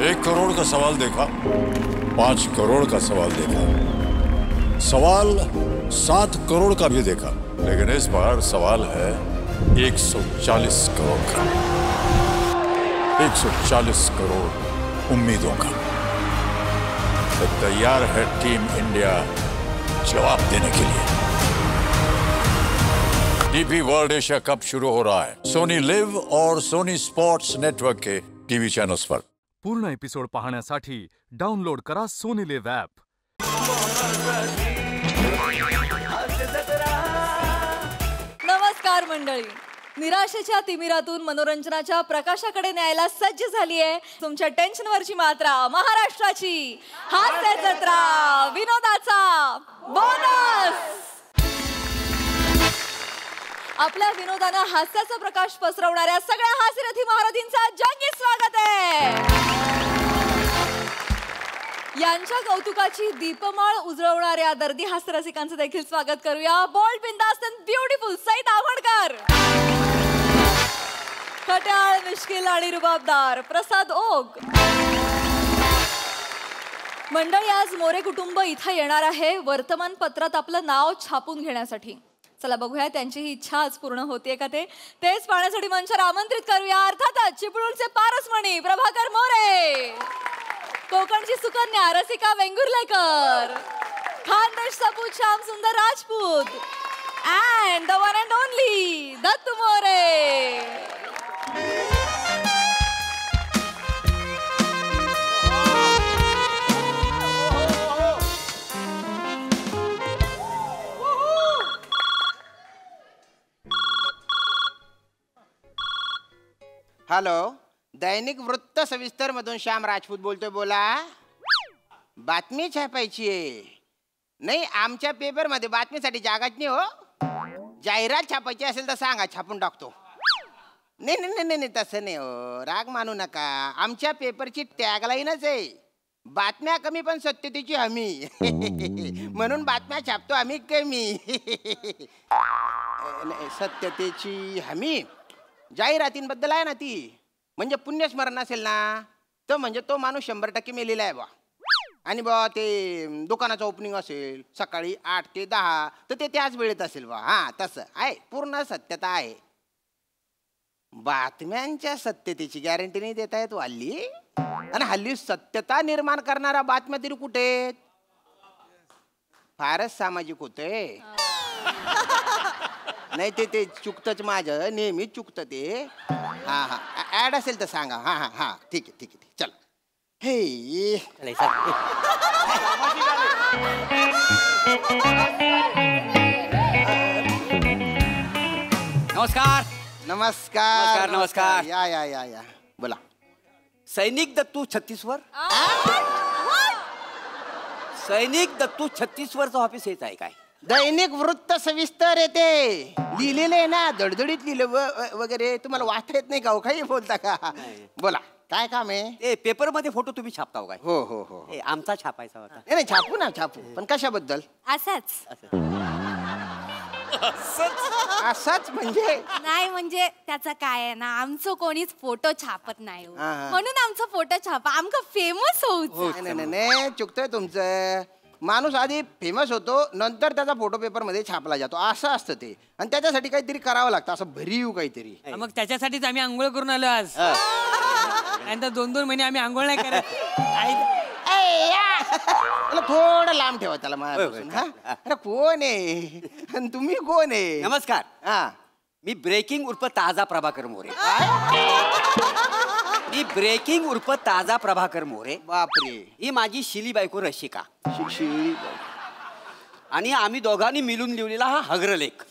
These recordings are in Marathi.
1 करोड़ का सवाल देखा, 5 करोड़ का सवाल देखा, सवाल 7 करोड़ का भी देखा, लेकिन इस बार सवाल है 140 करोड़ का। 140 करोड़ उम्मीदों का। तो तैयार है टीम इंडिया जवाब देने के लिए। डीपी वर्ल्ड एशिया कप शुरू हो रहा है सोनी लिव और सोनी स्पोर्ट्स नेटवर्क के टीवी चैनल्स पर। पूर्ण एपिसोड पाहण्यासाठी डाउनलोड करा सोनी लिव ॲप। नमस्कार मंडळी, निराशेच्या तिमिरातून मनोरंजनाच्या प्रकाशाकडे न्यायला सज्ज झाली आहे तुमच्या टेन्शनवरची मात्रा, महाराष्ट्राची हास्य जत्रा, विनोदाचा बोनस। आपल्या विनोदानं हास्याचा प्रकाश पसरवणाऱ्या सगळ्या हास्यरथी महारथींचा जंगी स्वागत आहे। यांच्या कौतुकाची दीपमाळ उजळवणाऱ्या दर्दी हास्यरसिकांचं देखील स्वागत करूया। बोल्ड, बिंदास्त अँड ब्युटिफुल सईद आवडकर, खट्याळ, मिश्किल आणि रुबाबदार प्रसाद ओग। मंडळी, आज मोरे कुटुंब इथं येणार आहे वर्तमानपत्रात आपलं नाव छापून घेण्यासाठी। चला बघूया त्यांची ही इच्छा आज पूर्ण होतीये का तेच पाहण्यासाठी मंचावर आमंत्रित करूया अर्थातच चिपळूणचे पारसमणी प्रभाकर मोरे, कोकणची सुकन्या रसिका वेंगुर्लेकर, खानदेश सपूत श्याम सुंदर Rajput and the one and only Dattu More. Hello, दैनिक वृत्त सविस्तर मधून श्याम राजपूत बोलतोय। बोला, बातमी छापायची आहे? नाही, आमच्या पेपर मध्ये बातमीसाठी जागाच नाही हो। जाहिरात छापायची असेल तर सांगा, छापून टाकतो। नाही नाही नाही नाही तसं नाही हो, राग मानू नका। आमच्या पेपरची टॅगलाईनच आहे, बातम्या कमी पण सत्यतेची हमी। म्हणून बातम्या छापतो आम्ही कमी। सत्यतेची हमी जाहिरातींबद्दल आहे ना ती, म्हणजे पुण्यस्मरण असेल ना तर म्हणजे तो माणूस 100% मेलेला आहे बा। आणि बा ते दुकानाचं ओपनिंग असेल सकाळी 8 ते 10 तर ते त्याच वेळेत असेल बा। हा, तसं आहे, पूर्ण सत्यता आहे। बातम्यांच्या सत्यतेची गॅरंटी नाही देता येत हल्ली। आणि हल्ली सत्यता निर्माण करणारा बातम्या तरी कुठे? फारच सामाजिक होते। नाही ते चुकतच, माझं नेहमी चुकतं ते। हा हा, ऍड असेल तर सांगा। हा हा हा, ठीक आहे ठीक आहे, चल। हे नमस्कार नमस्कार नमस्कार। या या या या, बोला। सैनिक दत्तू 36 वर? सैनिक दत्तू 36 वरचं ऑफिस हेच आहे काय? दैनिक वृत्त सविस्तर येते लिहिलेले आहे ना, दडदडीत लिहिलं वगैरे। तुम्हाला वाचता येत नाही का? काही बोलता का? बोला, काय काम आहे? ए, पेपर मध्ये फोटो तुम्ही छापताव काय? हो हो हो, ए, आमचा छापायचा होता। नाही छापू ना, छापू, पण कशाबद्दल? असंच असंच म्हणजे? नाही म्हणजे त्याचं काय आहे ना, आमचं कोणीच फोटो छापत नाही हो। हा. म्हणून आमचा फोटो छापा, आमका फेमस होऊ। नाही नाही, चुकतंय तुमचं। माणूस आधी फेमस होतो, नंतर त्याचा फोटो पेपर मध्ये छापला जातो, असं असतं ते। आणि त्याच्यासाठी काहीतरी करावं लागतं, असं भरीव काहीतरी। मग त्याच्यासाठीच आम्ही आंघोळ करून आलो आज। नंतर 2-2 महिने आम्ही आंघोळ नाही करत। थोडं लांब ठेवा त्याला माझ्यापासून। हा, अरे कोण आहे आणि तुम्ही कोण आहे? नमस्कार, हा, मी ब्रेकिंग उर्फ ताजा प्रभाकर मोरे। मी ब्रेकिंग उर्फ ताजा प्रभाकर मोरे। बापरे, ही माझी शिली बायको रशिका। शिक्षी आणि आम्ही दोघांनी मिळून लिहिलेला हा हग्रलेख।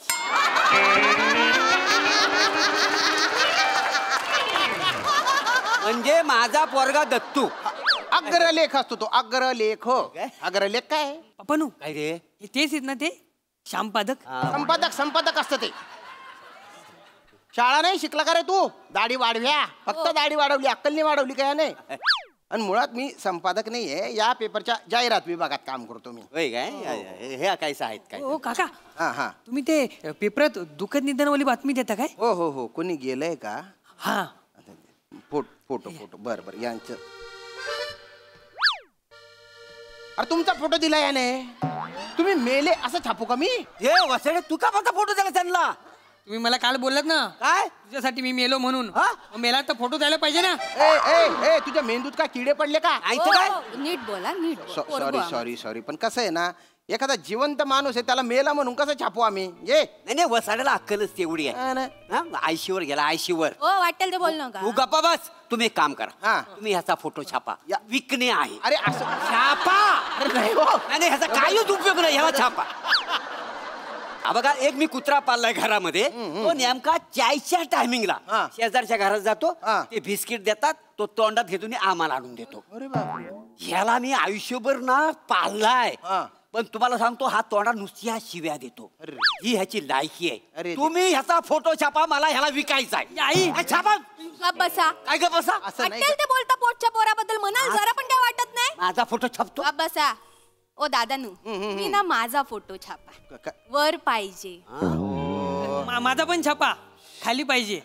म्हणजे माझा पोरगा दत्तू। अग्रलेख असतो तो, अग्रलेख। हो, अग्रलेख काय? पप्पानू, काय रे? तेच आहेत ना ते श्यामपादक? संपादक असतं ते। शाळा नाही शिकला का रे तू? दाढी वाढव्या, फक्त दाढी वाढवली, अक्कल नाही वाढवली काय? नाही। आणि मुळात मी संपादक नाहीये, या पेपरच्या जाहिरात विभागात काम करतो मी। होय काय? हे काय आहेत काय? हो काका, हा हा, तुम्ही ते पेपरात दुःखद निधनावाली बातमी देता काय? हो हो हो, कोणी गेलंय का? हा, फोटो फोटो, बर बर, यांचं अरे तुमचा फोटो दिला याने. तुम्ही मेले असं छापू का मी? हे वसाडे तू का माझा फोटो दिला त्यांना? तुम्ही मला काल बोललात ना काय तुझ्यासाठी मी मेलो म्हणून. हा? मग मेला तर फोटो द्यायला पाहिजे ना. ए तुझ्या मेंदूत का किडे पडले का? ऐकतं काय? नीट बोला नीट सॉरी पण कसं आहे ना, एखादा जिवंत माणूस आहे त्याला मेला म्हणून कसं छापू आम्ही? नाही नाही वसाड्याला अक्कलच तेवढी आहे. हा ना. हा? आयशीवर गेला आयशीवर. हो वाटेल ते बोल नका. तू गप्पा बस. तुम्ही एक काम हा. करा. तुम्ही ह्याचा फोटो छापा. या. विकणे आहे. अरे असं छापा. अरे नाही हो. नाही ह्याचा काहीच उपयोग नाही. ह्याला छापा. हा बघा एक मी कुत्रा पाळलाय घरामध्ये. तो नेमका चायच्या टायमिंगला हा. शेजारच्या घरात जातो. हा. ते बिस्किट देतात. तो तोंडात घेतो आणि आम्हाला आणून देतो. अरे बापरे. ह्याला मी आयुष्यभर ना पाळलाय. हा. पण तुम्हाला सांगतो हा तोंडात नुसती ह्या शिव्या देतो. अरे. ही ह्याची लायकी आहे. अरे. तुम्ही ह्याचा फोटो छापा. मला ह्याला विकायचा आहे. आई. हा, छापा. गप बसा. काय ग बसा. असं नाही वाटेल ते बोलता पोटच्या पोराबद्दल म्हणाल जरा पण काय वाटत नाही. माझा फोटो छापतो. गप बसा. ओ दादानू मी ना माझा फोटो छापा. का- वर पाहिजे. माझा पण छापा खाली पाहिजे.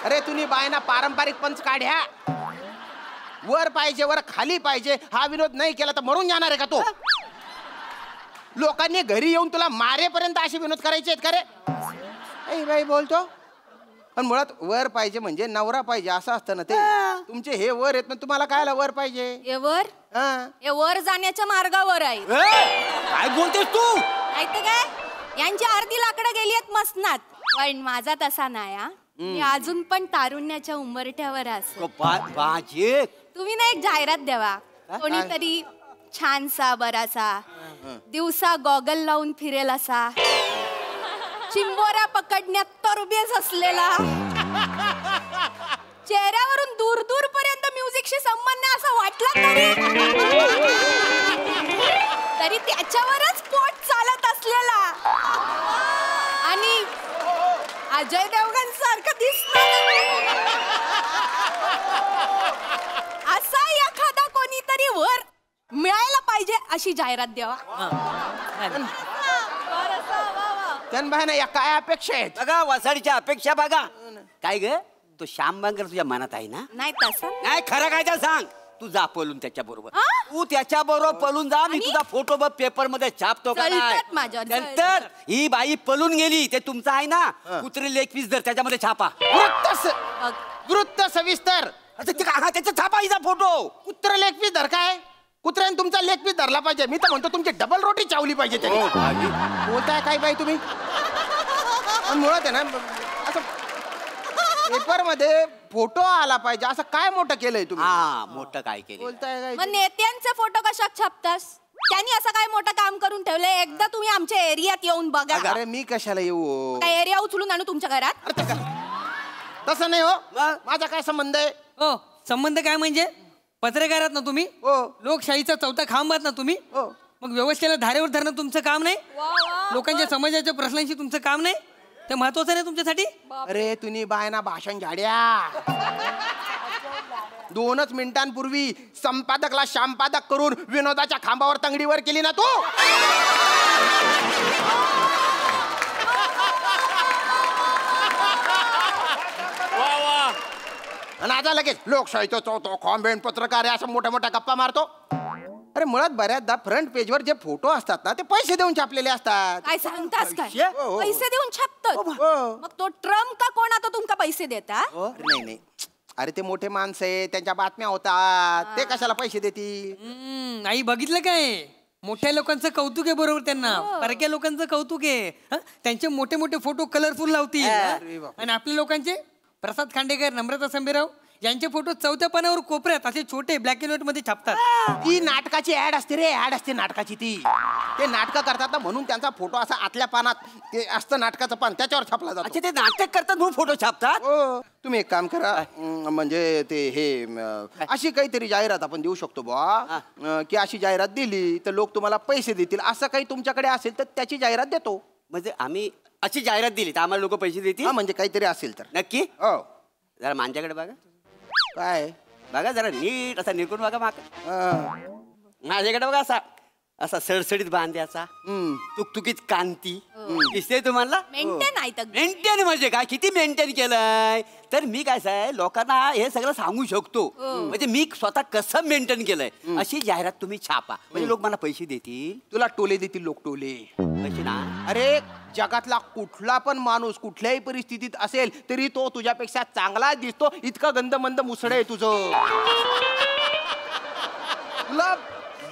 अरे तुम्ही बायना पारंपरिक पंच काढ्या. वर पाहिजे वर खाली पाहिजे हा विनोद नाही केला तर मरून जाणार आहे का तो? लोकांनी घरी येऊन तुला मारेपर्यंत असे विनोद करायचे आहेत का रे? ऐ बाई बोलतो. पण मुळात वर पाहिजे म्हणजे नवरा पाहिजे असं असतं ना ते. तुमचे हे वर आहेत पण तुम्हाला कायला वर पाहिजे? हे वर हा. हे वर जाण्याच्या मार्गावर आहे. काय बोलतेस तू? माहिती काय यांची अर्धी लाकडं गेली आहेत मसनात. पण माझा तसा नाही हा. मी अजून पण तारुण्याच्या उंबरठ्यावर असं. बाजे तुम्ही ना एक जाहिरात द्यावा. कोणीतरी छानसा बरासा दिवसा गॉगल लावून फिरेल असा चिंबोऱ्या पकडण्यात तरबेज असलेला चेहऱ्यावरून दूर दूर पर्यंत म्युझिकशी संबंध असं वाटलं तरी त्याच्यावरच पोट चालत असलेला आणि अजय देवगण सारखं दिसत असा एखादा कोणीतरी वर मिळायला पाहिजे अशी जाहिरात द्यावा. त्यांना या काय अपेक्षा आहेत? बघा वसाडीच्या अपेक्षा बघा. काय ग तो श्याम बांगर तुझ्या मनात आहे ना? नाही तसं नाही खरं काय तर सांग. तू जा पळून त्याच्या बरोबर. आ? तू त्याच्या बरोबर पळून जा. मी आणि? तुझा फोटो बघ पेपर मध्ये छापतो का जळतात माझ्यावर, नंतर ही बाई पळून गेली ते तुमचं आहे ना कुत्री लेग पीस धर त्याच्यामध्ये छापा. वृत्त सविस्तर. त्याचा छापा हिचा फोटो. कुत्र लेग पीस धर काय? कुत्र्याने तुमचा लेग पीस धरला पाहिजे. मी तर म्हणतो तुमची डबल रोटी चावली पाहिजे त्याने. बोलताय काय बाई तुम्ही? पण मुळात आहे ना असं पेपर मध्ये फोटो आला पाहिजे असं काय मोठं केलंय तुम्ही? हा मोठं काय केलं. बोलताय काय? मग नेत्यांचे फोटो कशात छापतास? त्यांनी असं काय मोठं काम करून ठेवलंय. एकदा तुम्ही आमच्या एरियात येऊन बघा. अरे मी कशाला येऊ? काय एरिया उचलून आणू तुमच्या घरात? तसं नाही हो. माझा काय संबंध आहे? हो संबंध काय म्हणजे पत्रकारात ना तुम्ही. हो. लोकशाहीचा चौथा खांब आहात ना तुम्ही. हो. मग व्यवस्थेला धारेवर धरणं तुमचं काम नाही. लोकांच्या समाजाच्या प्रश्नांशी तुमचं काम नाही. ते महत्वाचं नाही तुमच्यासाठी. अरे तुम्ही बायना भाषण झाड्या. 2च मिनिटांपूर्वी संपादकला संपादक करून विनोदाच्या खांबावर तंगडीवर केली ना तू. आणि आता लगेच लोकशाहीचा चौथा खांब पत्रकार आहे असं मोठ्या मोठ्या गप्पा मारतो. अरे मुळात बऱ्याचदा फ्रंट पेजवर जे फोटो असतात ना ते पैसे देऊन छापलेले असतात. काय सांगतास काय? हो, हो. पैसे देऊन छापतात. हो. मग तो ट्रम्प का कोण आता तुमका पैसे देता? अरे नाही अरे ते मोठे माणसं आहे त्यांच्या बातम्या होतात ते कशाला पैसे देतील? आई बघितलं काय मोठ्या लोकांचं कौतुक आहे बरोबर त्यांना. परक्या लोकांचं कौतुक आहे. हं? त्यांचे मोठे मोठे फोटो कलरफुल लावतील. आणि आपल्या लोकांचे प्रसाद खांडेकर नम्रता संभेराव यांचे फोटो चौथ्या पानावर कोपऱ्यात असे छोटे ब्लॅक अँड व्हाईट मध्ये छापतात. ती नाटकाची ऍड असते रे. ऍड असते नाटकाची. ती ते नाटकं करतात ना म्हणून त्यांचा फोटो असा आतल्या पानात ते असतं नाटकाचं पान त्याच्यावर छापला जातो. अच्छा ते नाटक करतात म्हणून फोटो छापतात. हो तुम्ही एक काम करा म्हणजे ते हे अशी काहीतरी जाहिरात आपण देऊ शकतो बुवा की अशी जाहिरात दिली तर लोक तुम्हाला पैसे देतील असं काही तुमच्याकडे असेल तर त्याची जाहिरात देतो. म्हणजे आम्ही अशी जाहिरात दिली तर आम्हाला लोक पैसे देतील. हा म्हणजे काहीतरी असेल तर नक्की. हो. जरा माझ्याकडे बघा. काय बघा जरा नीट असा निरकून बघा माग. हा. माझ्याकडे बघा असा असा सडसडीत बांध्याचा तुकतुकीत कांती दिसते तुम्हाला मेंटेन आहे तर मेंटेन म्हणजे काय किती मेंटेन केलंय तर मी काय आहे लोकांना हे सगळं सांगू शकतो म्हणजे मी स्वतः कसं मेंटेन केलंय अशी जाहिरात तुम्ही छापा म्हणजे लोक मला पैसे देतील तुला टोले देतील लोक टोले पैसे ना अरे जगातला कुठला पण माणूस कुठल्याही परिस्थितीत असेल तरी तो तुझ्यापेक्षा चांगला दिसतो इतका गंदमंद मुसड आहे तुझं तुला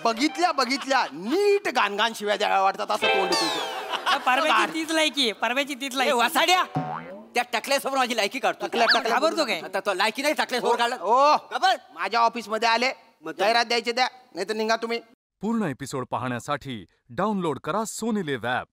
बघितल्या नीट गाणगान शिव्या द्याव्या वाटतात असं तोंड आहे तुझं परव्याची तीच लायकी आहे परव्याची तीच ए, लायकी वासाड्या त्या टकल्यासमोर माझी लायकी काढतो घाबरतो काय आता तो लायकी नाही टकल्यासमोर काढला ओ खबर माझ्या ऑफिस मध्ये आले जाहिरात द्यायची द्या नाही तर निघा तुम्ही पूर्ण एपिसोड पाहण्यासाठी डाउनलोड करा सोनी लिव्ह ॲप